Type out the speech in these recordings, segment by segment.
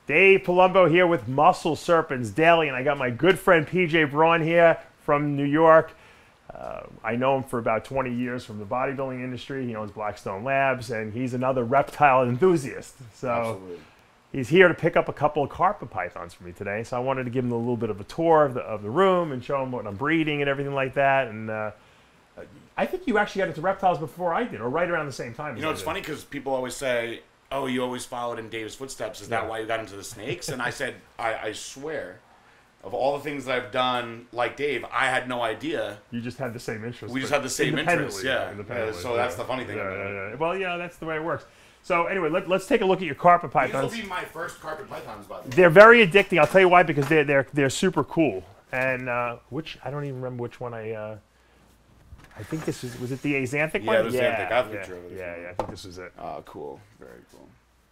Dave Palumbo here with Muscle Serpents Daily, and I got my good friend PJ Braun here from New York. I know him for about 20 years from the bodybuilding industry. He owns BLACKSTONE Labs, and he's another reptile enthusiast. So Absolutely. He's here to pick up a couple of carpet pythons for me today. So I wanted to give him a little bit of a tour of the room and show him what I'm breeding and everything like that. And I think you actually got into reptiles before I did, or right around the same time. You know, it's funny because people always say, oh, you always followed in Dave's footsteps. Is that why you got into the snakes? And I said, I swear, of all the things that I've done like Dave, I had no idea. You just had the same interest. We just had the same interest, yeah. So that's the funny thing about it. Well, yeah, that's the way it works. So anyway, let's take a look at your carpet pythons. These will be my first carpet pythons, by the way. They're very addicting. I'll tell you why, because they're super cool. And which, I don't even remember which one I think this was it the Axanthic one? Yeah, it was Axanthic. I have a picture of it. Yeah, I think this was it. Oh, cool. Very cool.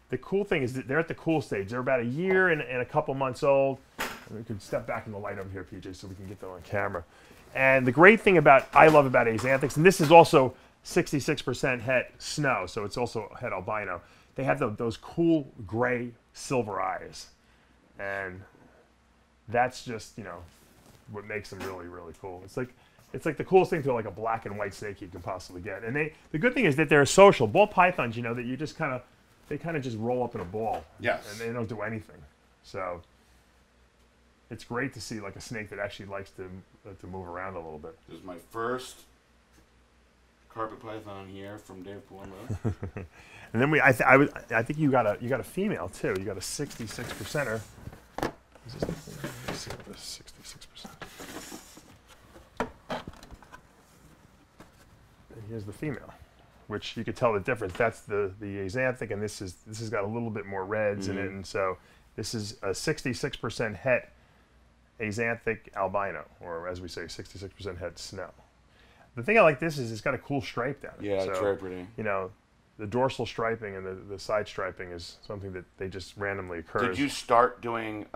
The cool thing is that they're at the cool stage. They're about a year and a couple months old. And we can step back in the light over here, PJ, so we can get them on camera. And the great thing I love about Axanthics, and this is also 66% het snow, so it's also het albino. They have those cool gray silver eyes. And that's just, what makes them really, really cool. It's like the coolest thing to like a black and white snake you can possibly get. And the good thing is that they're social. Ball pythons, that you just they kind of just roll up in a ball. Yes. And they don't do anything. So it's great to see like a snake that actually likes to move around a little bit. This is my first carpet python here from Dave Palumbo. And then I think you got a female too. You got a 66%er. Is this the let's see what this 66%. Here's the female, which you could tell the difference. That's the Axanthic, and this has got a little bit more reds in it, and so this is a 66% het Axanthic albino, or as we say, 66% het snow. The thing I like this is it's got a cool stripe down it. Yeah, it's very pretty. The dorsal striping and the side striping is something that they just randomly occurs. Did you start doing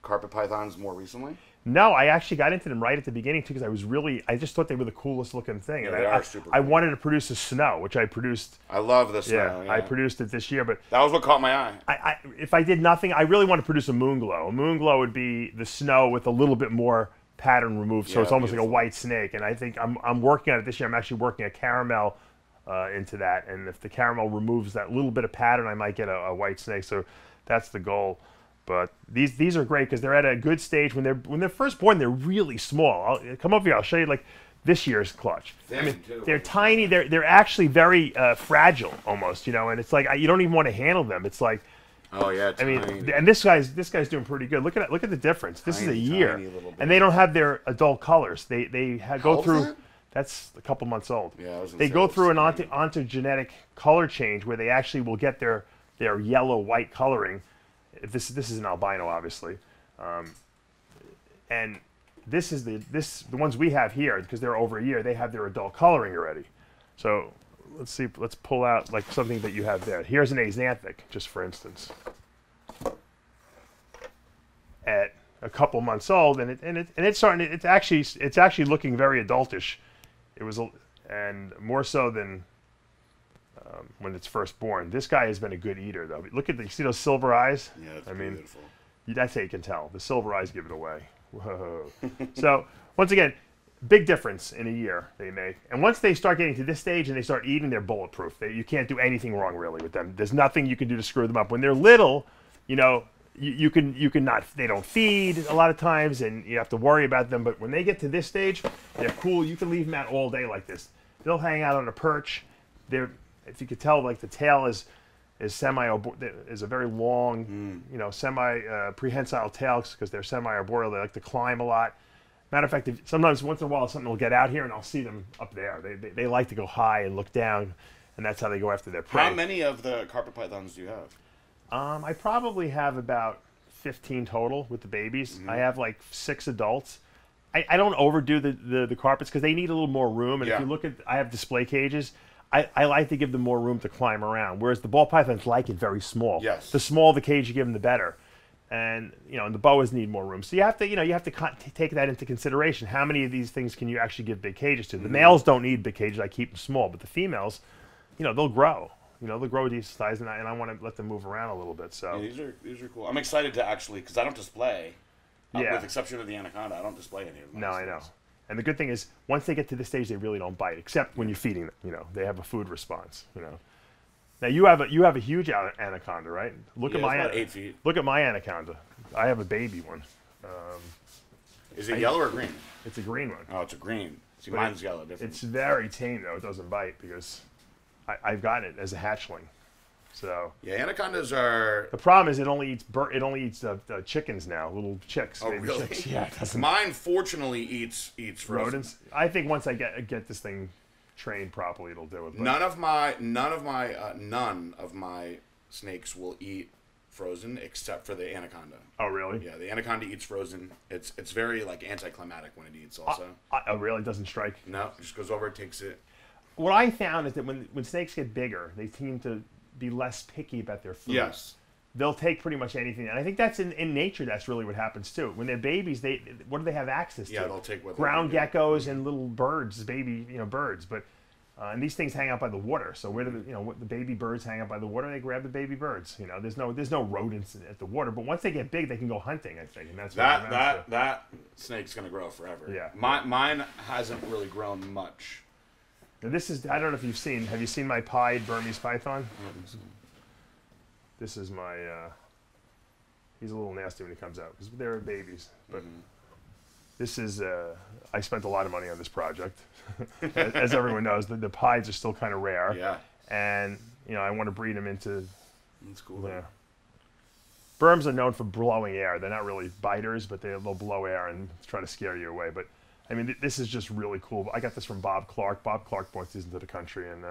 carpet pythons more recently? No, I actually got into them right at the beginning too, because I just thought they were the coolest looking thing. Yeah, and they are super cool. I wanted to produce a snow, which I produced. I love the snow. Yeah, I produced it this year, but that was what caught my eye. If I did nothing, I really want to produce a moon glow. A moon glow would be the snow with a little bit more pattern removed, so it's almost like a white snake. And I think I'm working on it this year. I'm actually working a caramel into that, and if the caramel removes that little bit of pattern, I might get a white snake. So that's the goal. But these are great because they're at a good stage. When they're first born, they're really small. Come over here. I'll show you like this year's clutch. They're tiny. They're actually very fragile almost. And it's like you don't even want to handle them. It's like, oh yeah, tiny. And this guy's doing pretty good. Look at the difference. This is a year, and they don't have their adult colors. They go through. That's a couple months old. Yeah, they go through an ontogenetic color change where they actually will get their yellow-white coloring. If this is an albino, obviously, and this is the ones we have here because they're over a year. They have their adult coloring already. So let's see. Let's pull out like something that you have there. Here's an Axanthic, just for instance, at a couple months old, and it's starting. It's actually looking very adultish. It was, and more so than when it's first born. This guy has been a good eater, though. Look at you see those silver eyes? Yeah, that's beautiful. That's how you can tell. The silver eyes give it away. Whoa. So once again, big difference in a year they make. And once they start getting to this stage and they start eating, they're bulletproof. You can't do anything wrong really with them. There's nothing you can do to screw them up. When they're little, you can not. They don't feed a lot of times, and you have to worry about them. But when they get to this stage, they're cool. You can leave them out all day like this. They'll hang out on a perch. If you could tell, like the tail is a very long, semi-prehensile tail because they're semi-arboreal. They like to climb a lot. Matter of fact, sometimes once in a while something will get out here and I'll see them up there. They like to go high and look down, and that's how they go after their prey. How many of the carpet pythons do you have? I probably have about 15 total with the babies. I have like 6 adults. I don't overdo the carpets because they need a little more room. And if you look at, I have display cages. I like to give them more room to climb around, whereas the ball pythons like it very small. Yes. The smaller the cage you give them, the better. And and the boas need more room. So you have to take that into consideration. How many of these things can you actually give big cages to? The males don't need big cages. I keep them small, but the females, they'll grow. You know, they'll grow a decent size, and I want to let them move around a little bit. So Yeah, these are cool. I'm excited to actually, because I don't display. Yeah. With the exception of the anaconda, I don't display any of them. no, I know. And the good thing is, once they get to this stage, they really don't bite, except when you're feeding them. You know, they have a food response. You know. Now you have a huge anaconda, right? Look at my it's about 8 feet. Look at my anaconda. I have a baby one. Is it yellow or green? It's a green one. Oh, it's a green. See, But mine's yellow. Different. It's very tame though. It doesn't bite because I've gotten it as a hatchling. So Yeah, anacondas are. the problem is it only eats chickens now, little chicks. Oh, baby really? Chicks. Yeah, it doesn't. Mine fortunately eats frozen. Rodents. I think once I get this thing trained properly, it'll do it. But None of my snakes will eat frozen except for the anaconda. Oh really? Yeah, the anaconda eats frozen. It's very like anticlimactic when it eats. Also, Oh really? It doesn't strike. no, it just goes over, takes it. What I found is that when snakes get bigger, they seem to be less picky about their food. Yes. They'll take pretty much anything, and I think that's in nature. That's really what happens too. When they're babies, what do they have access to? Yeah, they'll take what ground they can geckos and little birds, baby birds. But and these things hang out by the water. So where do the baby birds hang out by the water? They grab the baby birds. You know, there's no rodents at the water. But once they get big, they can go hunting. I think, and that's that snake's gonna grow forever. Yeah. Mine hasn't really grown much. Now this is, I don't know if you've seen. Have you seen my pied Burmese python? This is my. He's a little nasty when he comes out because they're babies. But this is. I spent a lot of money on this project, as everyone knows. The pieds are still kind of rare. Yeah. And I want to breed them into. That's cool. Yeah. Burms are known for blowing air. They're not really biters, but they'll blow air and try to scare you away. But I mean, this is just really cool. I got this from Bob Clark. Bob Clark brought these into the country, and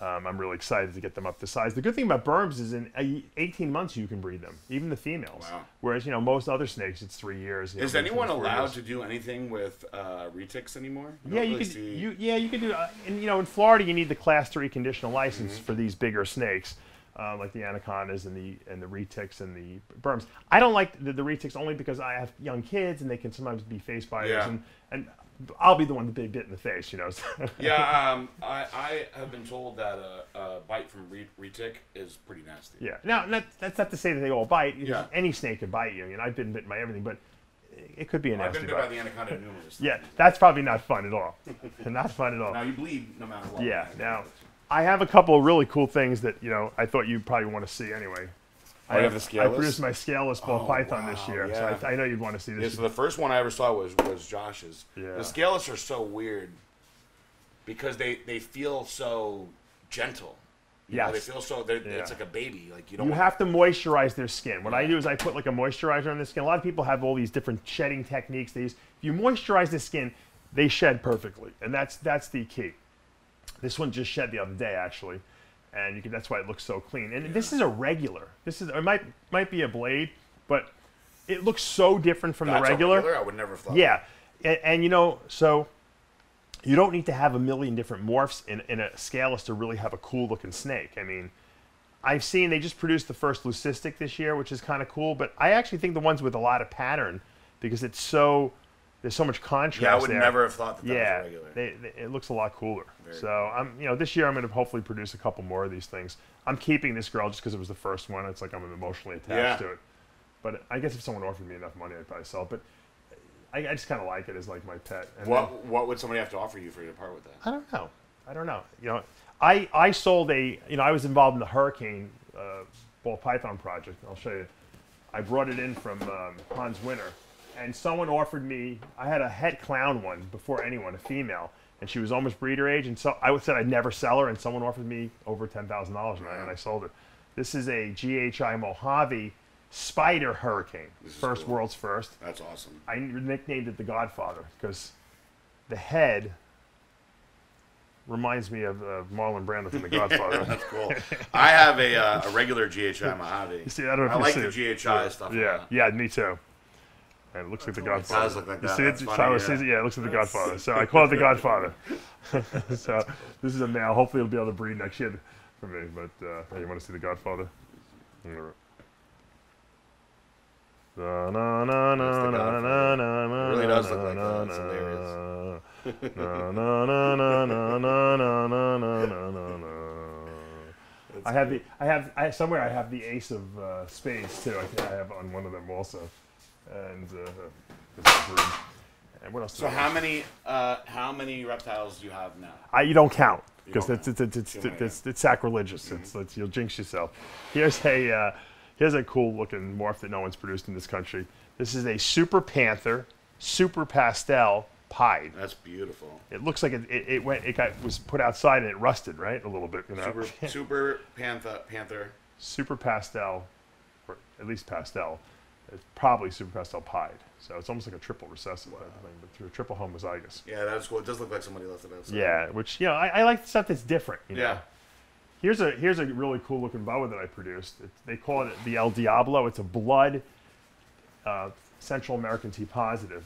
I'm really excited to get them up to size. The good thing about Burms is in 18 months you can breed them, even the females. Wow. Whereas most other snakes it's 3 years. Is anyone allowed to do anything with retics anymore? Yeah, you could. You could do. And in Florida you need the Class 3 conditional license for these bigger snakes. Like the anacondas and the retics and the Burms. I don't like the retics only because I have young kids and they can sometimes be face biters, Yeah. and I'll be the one to be bit in the face, Yeah, I have been told that a bite from retic is pretty nasty. Yeah. Now that's not to say that they all bite. Yeah. Any snake could bite you. I've been bitten by everything, but it could be a nasty I've been bite. bit by the anaconda numerous times. Yeah, that's probably not fun at all. Not fun at all. Now you bleed no matter what. Yeah. Now, I have a couple of really cool things that I thought you probably want to see anyway. I have the scaleless? I produced my scaleless ball python this year, yeah. so I know you'd want to see Yeah, this. so the first one I ever saw was Josh's. Yeah. The scaleless are so weird because they feel so gentle. Yes. They feel so. It's like a baby. Like You have to moisturize their skin. What I do is I put like a moisturizer on the skin. A lot of people have all these different shedding techniques. If you moisturize the skin, they shed perfectly, and that's the key. This one just shed the other day actually, and that's why it looks so clean. And this is a regular. It might be a blade, but it looks so different from the regular. I would never have thought. Yeah, and so you don't need to have a million different morphs in a scaleless to really have a cool looking snake. I mean, I've seen they just produced the first leucistic this year, which is kind of cool. But I actually think the ones with a lot of pattern, because there's so much contrast. Yeah, I would there. never have thought that was a regular. It looks a lot cooler. This year I'm going to hopefully produce a couple more of these things. I'm keeping this girl just because it was the first one. It's like I'm emotionally attached to it. But I guess if someone offered me enough money, I'd probably sell it. But I just kind of like it as like my pet. And what would somebody have to offer you for you to part with that? I don't know. I sold I was involved in the hurricane ball python project. I'll show you. I brought it in from Hans Winter. And someone offered me, I had a het clown one before anyone, a female, and she was almost breeder age, and so I said I'd never sell her, and someone offered me over $10,000, and I sold it. This is a GHI Mojave Spider Hurricane, first cool. world's first. That's awesome. I nicknamed it the Godfather because the head reminds me of Marlon Brando from the Godfather. That's cool. I have a regular GHI Mojave. You see, I don't know if I you like see the it. GHI stuff. Yeah, me too. And it looks like the Godfather. It does look like that. You see That's it? funny, Yeah, it looks like the Godfather. So I call it the Godfather. So this is a male. Hopefully it'll be able to breed next year for me. But hey, you want to see the Godfather? It really does look like that. It's hilarious. I have somewhere I have the Ace of Spades too. I have on one of them also, and and what else? So how many reptiles do you have now? You don't count because it's sacrilegious. It's you'll jinx yourself. Here's a cool looking morph that no one's produced in this country. This is a Super Panther, Super Pastel Pied. That's beautiful. It looks like it was put outside and it rusted, right? A little bit, you know. Super Panther. Super Pastel, or at least pastel. It's probably Super Pastel Pied. So it's almost like a triple recessive, type of thing, but through a triple homozygous. Yeah, that's cool. It does look like somebody left it outside. Yeah, which I like stuff that's different. You know? Yeah. Here's a really cool looking boa that I produced. They call it the El Diablo. It's a blood Central American T positive.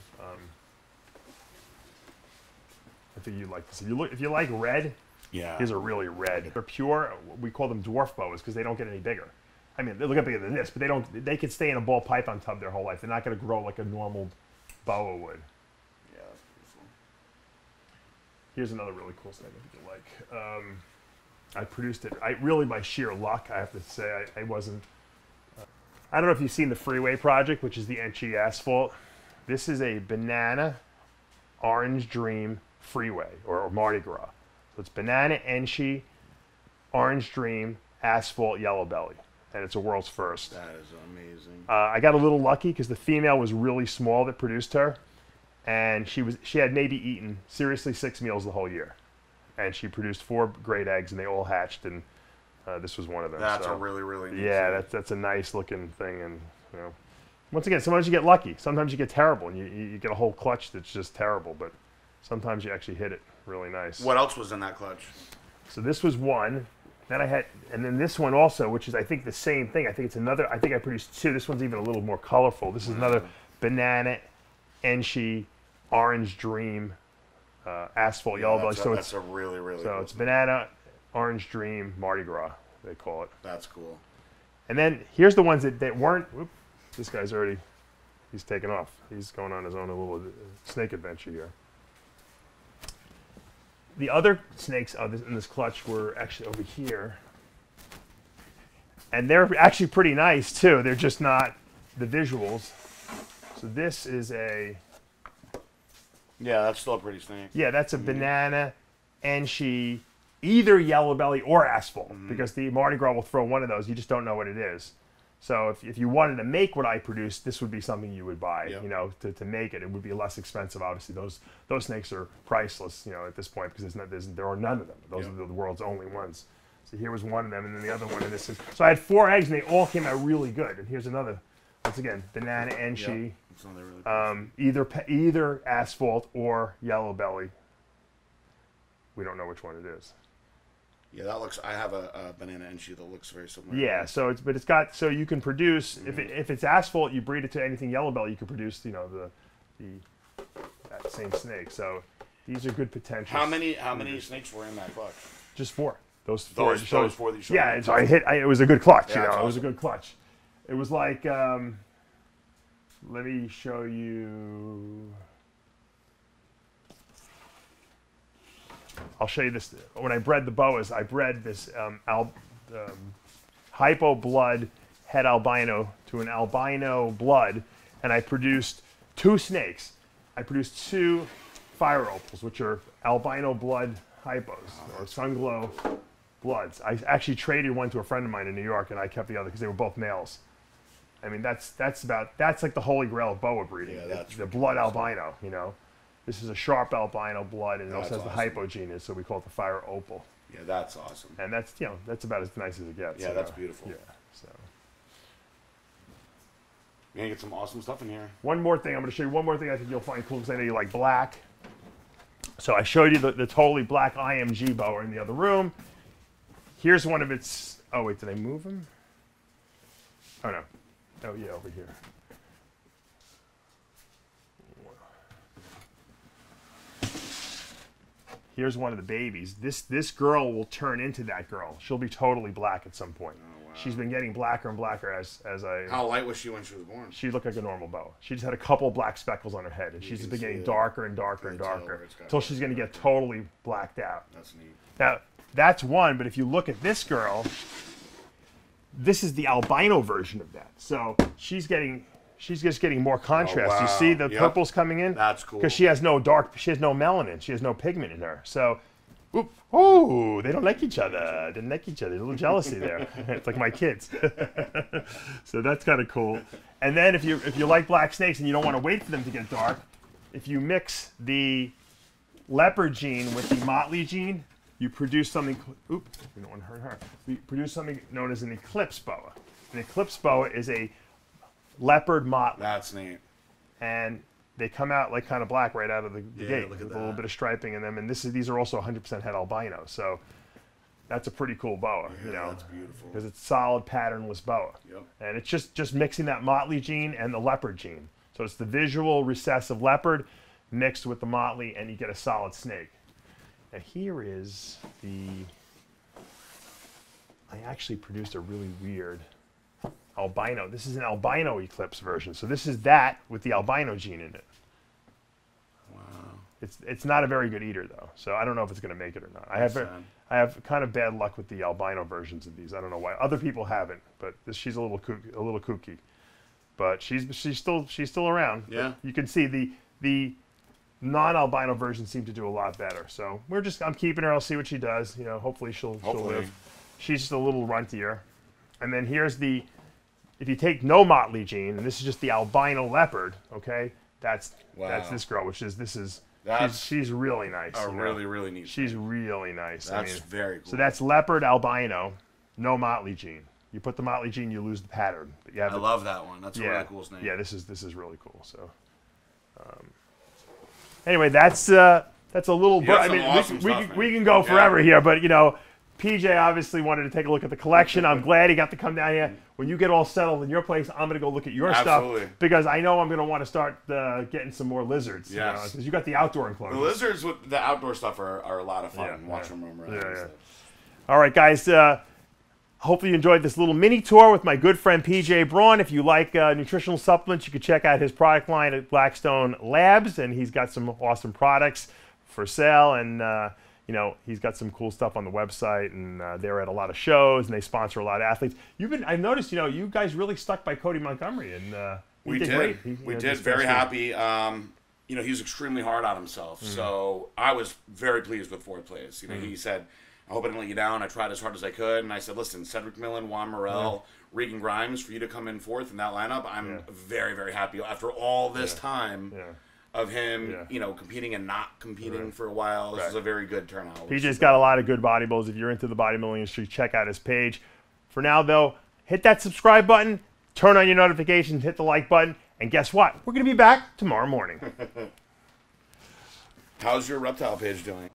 I think you'd like this. If you like red, yeah, these are really red. They're pure. We call them dwarf boas because they don't get any bigger. I mean, they look bigger than this, but they don't. They could stay in a ball python tub their whole life. They're not going to grow like a normal boa would. Yeah, that's beautiful. Here's another really cool snake I think you like. I produced it. Really by sheer luck, I have to say. I wasn't. I don't know if you've seen the Freeway Project, which is the Enchi asphalt. This is a banana orange dream freeway or Mardi Gras. So it's banana Enchi, orange dream, asphalt yellow belly. And it's a world's first. That is amazing. I got a little lucky because the female was really small that produced her, and she had maybe eaten seriously 6 meals the whole year, and she produced 4 great eggs, and they all hatched, and this was one of them. That's a really neat thing. That's a nice looking thing, and you know, once again, sometimes you get lucky, sometimes you get terrible, and you get a whole clutch that's just terrible, but sometimes you actually hit it really nice. What else was in that clutch? So this was one. Then I had, and then this one also, which is I think the same thing. I think it's another. I think I produced 2. This one's even a little more colorful. This is another banana, Enchi, orange dream, asphalt yellow belly. So that's a really so cool it's banana, orange dream, Mardi Gras they call it. That's cool. And then here's the ones that weren't. Whoop, this guy's already. He's taken off. He's going on his own little snake adventure here. The other snakes in this clutch were actually over here. And they're actually pretty nice too. They're just not the visuals. So this is a... Yeah, that's still a pretty snake. Yeah, that's a banana, Enchi, either yellow belly or asphalt. Because the Mardi Gras will throw one of those. You just don't know what it is. So if you wanted to make what I produced, this would be something you would buy. Yep. You know, to make it. It would be less expensive. Obviously, those snakes are priceless. You know, at this point because there are none of them. Those are the world's only ones. So here was one of them, and then the other one. And this is so I had 4 eggs, and they all came out really good. And here's another. Once again, banana Enchi, really either asphalt or yellow belly. We don't know which one it is. Yeah, that looks. I have a banana Enchi that looks very similar. Yeah, so it's got so you can produce if it's asphalt, you breed it to anything yellow belly, you can produce that same snake. So these are good potential. How many snakes were in that clutch? Just 4. Those 4. Those 4 that you showed. Yeah, so it was a good clutch. Yeah, It was a good clutch. It was like let me show you. I'll show you this. When I bred the boas, I bred this hypo blood het albino to an albino blood, and I produced 2 snakes. I produced 2 fire opals, which are albino blood hypos, or sunglow bloods. I actually traded one to a friend of mine in New York, and I kept the other because they were both males. I mean, that's like the holy grail of boa breeding. Yeah, that's the blood albino, you know. This is a sharp albino blood, and it also has awesome. the hypogenus, so we call it the fire opal. Yeah, that's awesome. And that's that's about as nice as it gets. Yeah, that's beautiful. Yeah. So We're gonna get some awesome stuff in here. one more thing, I'm going to show you one more thing I think you'll find cool because I know you like black. So I showed you the totally black IMG boa in the other room. Here's one of its. Oh wait, did I move him? Oh no. Oh yeah, over here. Here's one of the babies. This girl will turn into that girl. She'll be totally black at some point. Oh, wow. She's been getting blacker and blacker as I... How light was she when she was born? She looked like a normal boa. She just had a couple black speckles on her head, and she's just been getting darker and darker and darker until she's going to get totally blacked out. That's neat. Now, that's one. But if you look at this girl, this is the albino version of that. So she's just getting more contrast. Oh, wow. You see the purples coming in? That's cool. Because she has no melanin. She has no pigment in her. So, oop, oh, they don't like each other. They don't like each other. There's a little jealousy there. It's like my kids. So that's kind of cool. And then if you like black snakes and you don't want to wait for them to get dark, if you mix the leopard gene with the motley gene, you produce something. Oop, we don't want to hurt her. We produce something known as an Eclipse Boa. An Eclipse Boa is a leopard motley. That's neat. And they come out like kind of black right out of the gate look at with that. a little bit of striping in them. And these are also 100% het albino. So that's a pretty cool boa, Yeah, you know, that's beautiful. because it's solid patternless boa. Yep. And it's just mixing that motley gene and the leopard gene. So it's the visual recessive leopard mixed with the motley, and you get a solid snake. And here is I actually produced a really weird albino. This is an albino Eclipse version. So this is that with the albino gene in it. Wow. It's not a very good eater though. So I don't know if it's going to make it or not. I have kind of bad luck with the albino versions of these. I don't know why. Other people haven't, but she's a little kooky. But she's still around. Yeah. But you can see the non-albino versions seem to do a lot better. So I'm keeping her. I'll see what she does. You know, hopefully she'll live. She's just a little runtier. And then here's if you take no motley gene, and this is just the albino leopard, okay? That's this girl, she's really nice. Really neat. She's really nice. That's very cool. So that's leopard albino, no motley gene. You put the motley gene, you lose the pattern. But I love that one. That's a really cool snake. Yeah, this is really cool. So, anyway, that's a little. I mean, awesome we can go forever here, but you know, PJ obviously wanted to take a look at the collection. I'm glad he got to come down here. When you get all settled in your place, I'm going to go look at your stuff because I know I'm going to want to start getting some more lizards. Yes. Because you got the outdoor enclosures. The lizards with the outdoor stuff are a lot of fun. Watch them roam around. Yeah. All right, guys. Hopefully you enjoyed this little mini tour with my good friend PJ Braun. If you like nutritional supplements, you can check out his product line at Blackstone Labs, and he's got some awesome products for sale. And you know, he's got some cool stuff on the website, and they're at a lot of shows, and they sponsor a lot of athletes. I've noticed, you know, you guys really stuck by Cody Montgomery, and we did. Great. We did. Very happy. You know, he's extremely hard on himself, so I was very pleased with fourth place. You know, he said, I hope I didn't let you down. I tried as hard as I could. And I said, listen, Cedric Millen, Juan Morel, Regan Grimes, for you to come in fourth in that lineup, I'm very, very happy. After all this time of him, you know, competing and not competing for a while, this was a very good turnout. PJ's got a lot of good bodybuilders. If you're into the bodybuilding industry, check out his page. For now, though, hit that subscribe button, turn on your notifications, hit the like button, and guess what? We're going to be back tomorrow morning. How's your reptile page doing?